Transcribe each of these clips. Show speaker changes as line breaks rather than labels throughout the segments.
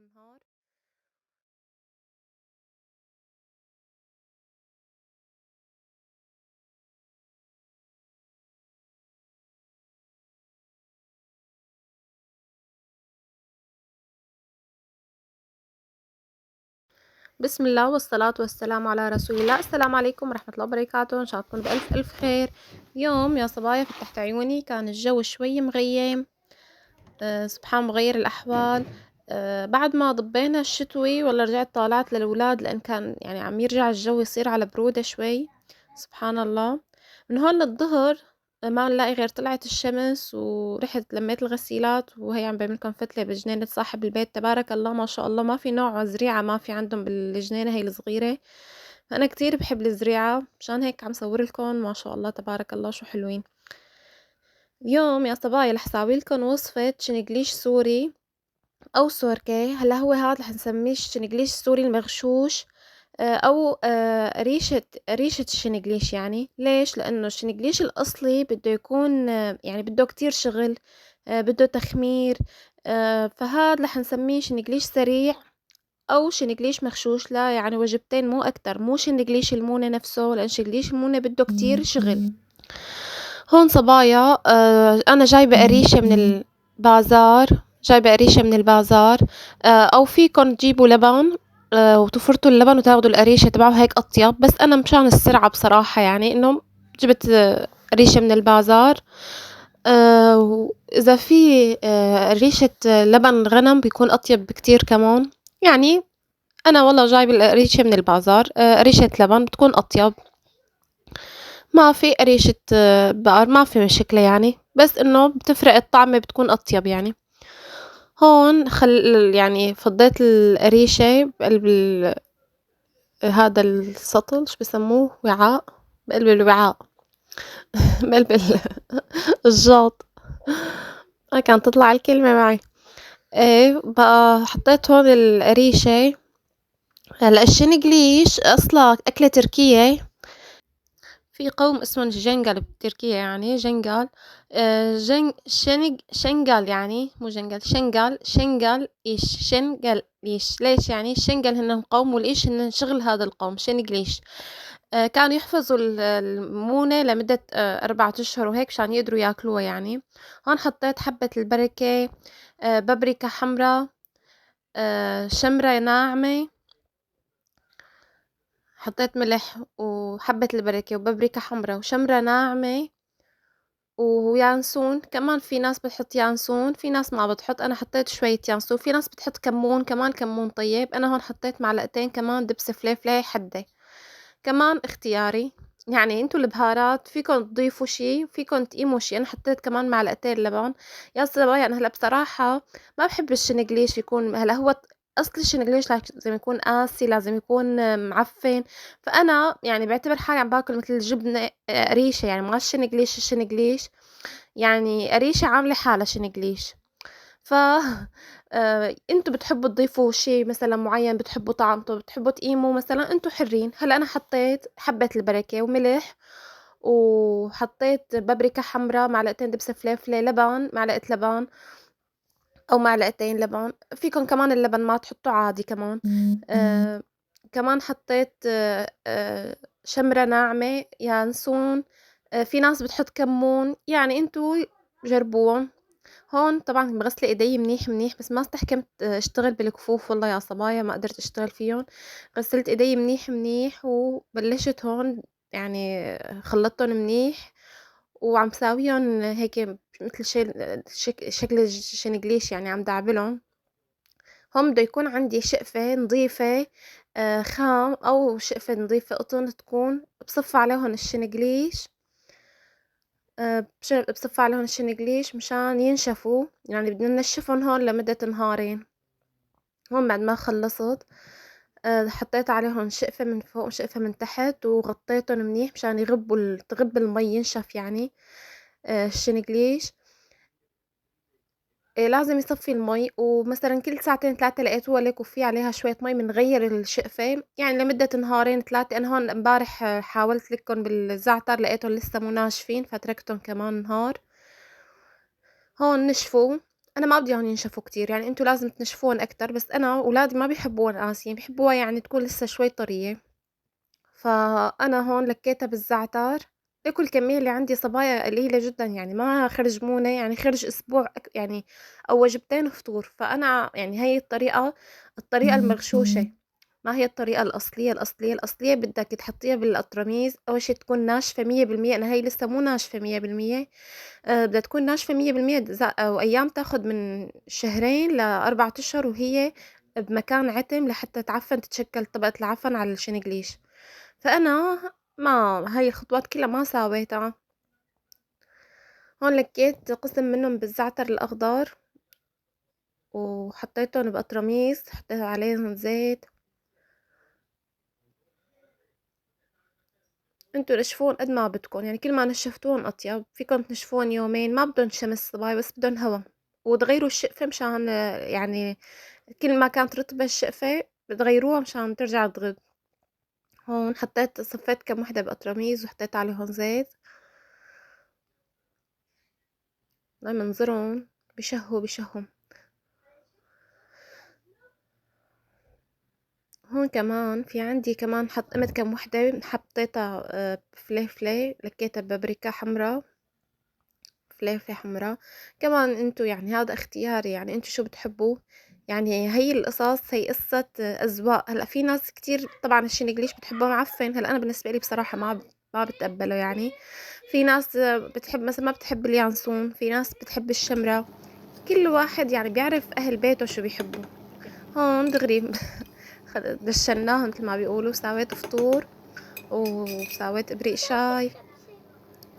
النهار. بسم الله والصلاة والسلام على رسول الله. السلام عليكم ورحمة الله وبركاته، إن شاء الله تكونوا بألف ألف خير. اليوم يا صبايا فتحت عيوني كان الجو شوي مغيم. سبحان مغير الأحوال. بعد ما ضبينا الشتوي والله رجعت طالعت للولاد لأن كان يعني عم يرجع الجو يصير على برودة شوي. سبحان الله. من هون للظهر ما نلاقي غير طلعت الشمس ورحت لميت الغسيلات وهي عم بعملكم فتلة بجنينة صاحب البيت، تبارك الله ما شاء الله، ما في نوع زريعة ما في عندهم بالجنينة هي الصغيرة. فأنا كتير بحب الزريعة، مشان هيك عم صور لكم ما شاء الله تبارك الله شو حلوين. اليوم يا صبايا رح ساوي لكم وصفة شنقليش سوري أو سوركي. هلا هو هاد رح نسميه الشنقليش السوري المغشوش، أو ريشة الشنقليش. يعني ليش؟ لأنه الشنقليش الأصلي بده يكون يعني بده كتير شغل، بده تخمير. فهاد رح نسميه شنقليش سريع أو شنقليش مغشوش، لا يعني وجبتين مو أكتر، مو شنقليش المونة نفسه، لأن شنقليش المونة بده كتير شغل. هون صبايا أنا جايبة قريشة من البازار، جايبة قريشة من البازار. أو فيكن تجيبوا لبن وتفرطوا اللبن وتاخدوا القريشة تبعه هيك أطيب، بس أنا مشان السرعة بصراحة يعني إنه جبت قريشة من البازار. وإذا في ريشة لبن غنم بيكون أطيب بكتير كمان. يعني أنا والله جايبة القريشة من البازار، قريشة لبن بتكون أطيب. ما في قريشة بقر ما في مشكلة يعني، بس إنه بتفرق الطعمة بتكون أطيب يعني. هون يعني فضيت القريشة بقلب هذا السطل شو بسموه وعاء، بقلب الوعاء بقلب الجاط. ما كانت تطلع الكلمة معي. ايه بقى حطيت هون القريشة. هلا الشنقليش أصلا أكلة تركية، في قوم اسمهم جنجل بتركيا، يعني جنجل. شنجل يعني مو جنجل، شنجل إيش شنجل ليش ليش يعني الشنجل هن قوم والإيش هن شغل هذا القوم شنجليش. كانوا يحفظوا المونة لمدة 4 أشهر وهيك عشان يقدروا ياكلوها يعني. هون حطيت حبة البركة، بابريكا حمرا، شمرة ناعمة، حطيت ملح وحبة البركة وبابريكا حمرا وشمرة ناعمة ويانسون كمان. في ناس بتحط يانسون، في ناس ما بتحط، انا حطيت شوية يانسون. في ناس بتحط كمون كمان، كمون طيب. انا هون حطيت معلقتين كمان دبس فليفلة حدة، كمان اختياري. يعني انتو البهارات فيكن تضيفوا شي فيكن تقيموا شي. انا حطيت كمان معلقتين لبن. يا صبايا انا هلا بصراحة ما بحب الشنقليش يكون هلا هو اصل الشنقليش لازم يكون قاسي، لازم يكون معفن. فانا يعني بعتبر حالي عم باكل مثل الجبنة قريشة، يعني ما الشنقليش الشنقليش، يعني قريشة عاملة حالها شنقليش. ف انتوا بتحبوا تضيفوا شي مثلا معين، بتحبوا طعمته، بتحبوا تقيموا مثلا، انتوا حرين. هلا انا حطيت حبة البركة وملح، وحطيت بابريكا حمرا، معلقتين دبس فليفلة، لبن، معلقة لبن او معلقتين لبن. فيكم كمان اللبن ما تحطوا عادي كمان. آه كمان حطيت شمرة ناعمة، يانسون. في ناس بتحط كمون، يعني انتوا جربوهم. هون طبعا بغسل ايدي منيح منيح، بس ما استحكمت اشتغل بالكفوف والله يا صبايا، ما قدرت اشتغل فيهم. غسلت ايدي منيح منيح وبلشت هون يعني خلطتهم منيح وعم ساويهم هيك مثل شكل الشنقليش، يعني عم دعبلهم. هون بده يكون عندي شقفة نظيفة خام، أو شقفة نظيفة قطن تكون بصف عليهم الشنقليش. بصف عليهم الشنقليش مشان ينشفوا، يعني بدنا ننشفهم هون لمدة نهارين. هون بعد ما خلصت حطيت عليهم شقفة من فوق وشقفة من تحت وغطيتهم منيح مشان تغب المي ينشف يعني الشنقليش. لازم يصفي المي، ومثلا كل ساعتين ثلاثة لقيته لك وفي عليها شوية مي بنغير الشقفة يعني لمدة نهارين ثلاثة. أنا هون امبارح حاولت لكم بالزعتر لقيتهم لسه مو ناشفين فتركتهم كمان نهار. هون نشفوا. أنا ما بدي إياهم ينشفوا كتير، يعني أنتم لازم تنشفوهم أكتر، بس أنا ولادي ما بيحبوهم قاسيين، بيحبوها يعني تكون لسه شوي طرية. فأنا هون لكّيتها بالزعتر، باكل الكمية اللي عندي صبايا قليلة جدًا، يعني ما خرج مونة، يعني خرج أسبوع يعني أو وجبتين فطور. فأنا يعني هي الطريقة المغشوشة، ما هي الطريقة الأصلية. الأصلية بدك تحطيها بالقطرميز، أول شي تكون ناشفة 100%. أنا هي لسه مو ناشفة 100%. بدها تكون ناشفة 100%. وأيام تاخد من شهرين ل4 أشهر وهي بمكان عتم لحتى تعفّن، تتشكل طبقة العفن على الشنقليش. فأنا ما هاي الخطوات كلّها ما ساويتها. هون لكّيت قسم منّن بالزعتر الأخضر وحطيتُن بقطرميز، حطيت عليهن زيت. انتو نشفوهم قد ما بدكن، يعني كل ما نشفتوهم أطيب. فيكن تنشفوهم يومين، ما بدّن شمس صبايا، بس بدّن هوا. وتغيروا الشقفة مشان يعني كل ما كانت رطبة الشقفة بتغيروها مشان ترجع تغد. هون صفّيت كم وحدة بقطرميز وحطيت عليهن زيت. هاي منظرُن بيشهوا. هون كمان في عندي كمان قِمت كم وحدة حطيتها فليفلة، لكّيتها ببابريكا حمرا، فليفلة حمرا. كمان انتو يعني هذا اختياري، يعني انتو شو بتحبوا. يعني هي القصص هي قصة أذواق. هلأ في ناس كتير طبعًا الشنقليش بتحبّه معفّن، هلأ أنا بالنسبة لي بصراحة ما باتقبّله يعني. في ناس بتحب مثلًا ما بتحب اليانسون، في ناس بتحب الشمرة. كل واحد يعني بيعرف أهل بيته شو بيحبّوا. هون دغري دشّناها متل ما بيقولوا، ساويت فطور وساويت إبريق شاي.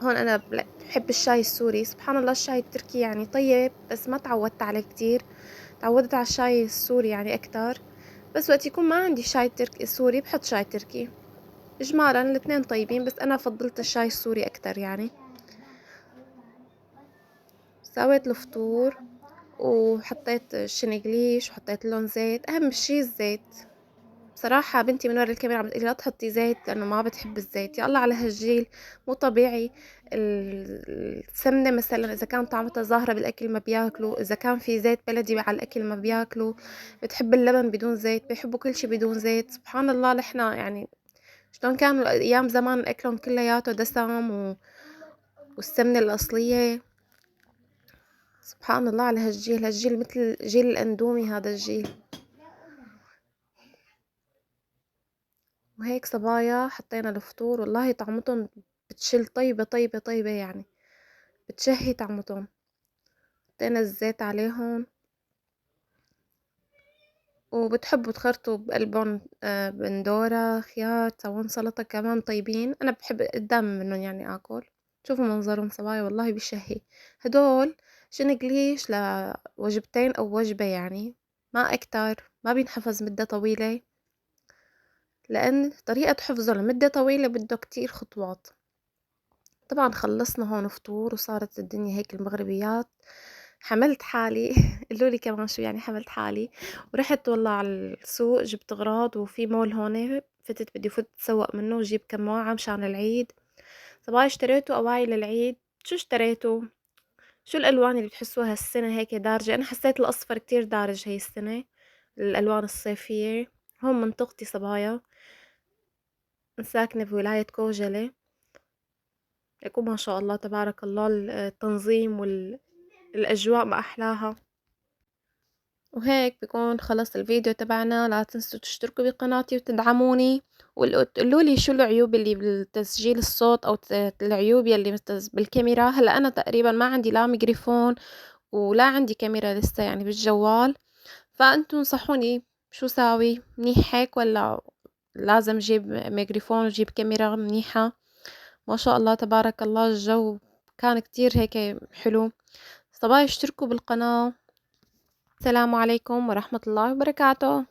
هون أنا باحب الشاي السوري. سبحان الله الشاي التركي يعني طيب، بس ما تعودت عليه كتير، تعودت على الشاي السوري يعني أكتر. بس وقت يكون ما عندي شاي سوري بحط شاي تركي. إجمالاً الاتنين طيبين، بس أنا فضّلت الشاي السوري أكتر يعني. سويت الفطور وحطيت الشنقليش وحطيت لون زيت، أهم شي الزيت. بصراحة بنتي من ورا الكاميرا عم بتقلي لا تحطي زيت لأنه ما بتحب الزيت. يا الله على هالجيل، مو طبيعي. السمنة مثلا إذا كان طعمتها ظاهرة بالأكل ما بياكلوا، إذا كان في زيت بلدي على الأكل ما بياكلوا. بتحب اللبن بدون زيت، بيحبوا كل شي بدون زيت. سبحان الله نحنا يعني شلون كانوا أيام زمان أكلهم كلياته دسم والسمنة الأصلية. سبحان الله على هالجيل مثل جيل الأندومي هذا الجيل. وهيك صبايا حطينا الفطور، والله طعمتهم بتشل طيبة يعني، بتشهي طعمتهم. حطينا الزيت عليهم، وبتحبوا تخرطوا بقلبهم بندورة خيار، تسوون سلطة كمان طيبين. أنا بحب قدام منهم يعني آكل. شوفوا منظرهم صبايا والله بيشهي. هدول شنقليش لوجبتين أو وجبة يعني، ما أكتر، ما بينحفظ مدة طويلة، لأن طريقة حفظه لمدة طويلة بده كتير خطوات. طبعًا خلّصنا هون فطور وصارت الدنيا هيك المغربيات. حملت حالي قولوا لي كمان شو يعني حملت حالي. ورحت والله على السوق جبت أغراض، وفي مول هون فتت بدي فوت أتسوق منه وجيب كماعة مشان العيد. صبايا اشتريتوا أواعي للعيد. شو اشتريتوا؟ شو الألوان اللي بتحسوها هالسنة هيك دارجة؟ أنا حسيت الأصفر كتير دارج هي السنة، الألوان الصيفية. هون منطقتي صبايا، ساكنة بولاية كوجلة. يكون ما شاء الله تبارك الله التنظيم الأجواء ما أحلاها. وهيك بيكون خلص الفيديو تبعنا. لا تنسوا تشتركوا بقناتي وتدعموني، وتقولوا لي شو العيوب اللي بالتسجيل الصوت أو العيوب يلي بالكاميرا. هلا أنا تقريبا ما عندي لا ميكروفون ولا عندي كاميرا لسه يعني بالجوال. فأنتوا انصحوني شو ساوي، منيح هيك ولا لازم جيب ميكروفون وجيب كاميرا منيحة؟ ما شاء الله تبارك الله الجو كان كتير هيك حلو. طبعا اشتركوا بالقناة. السلام عليكم ورحمة الله وبركاته.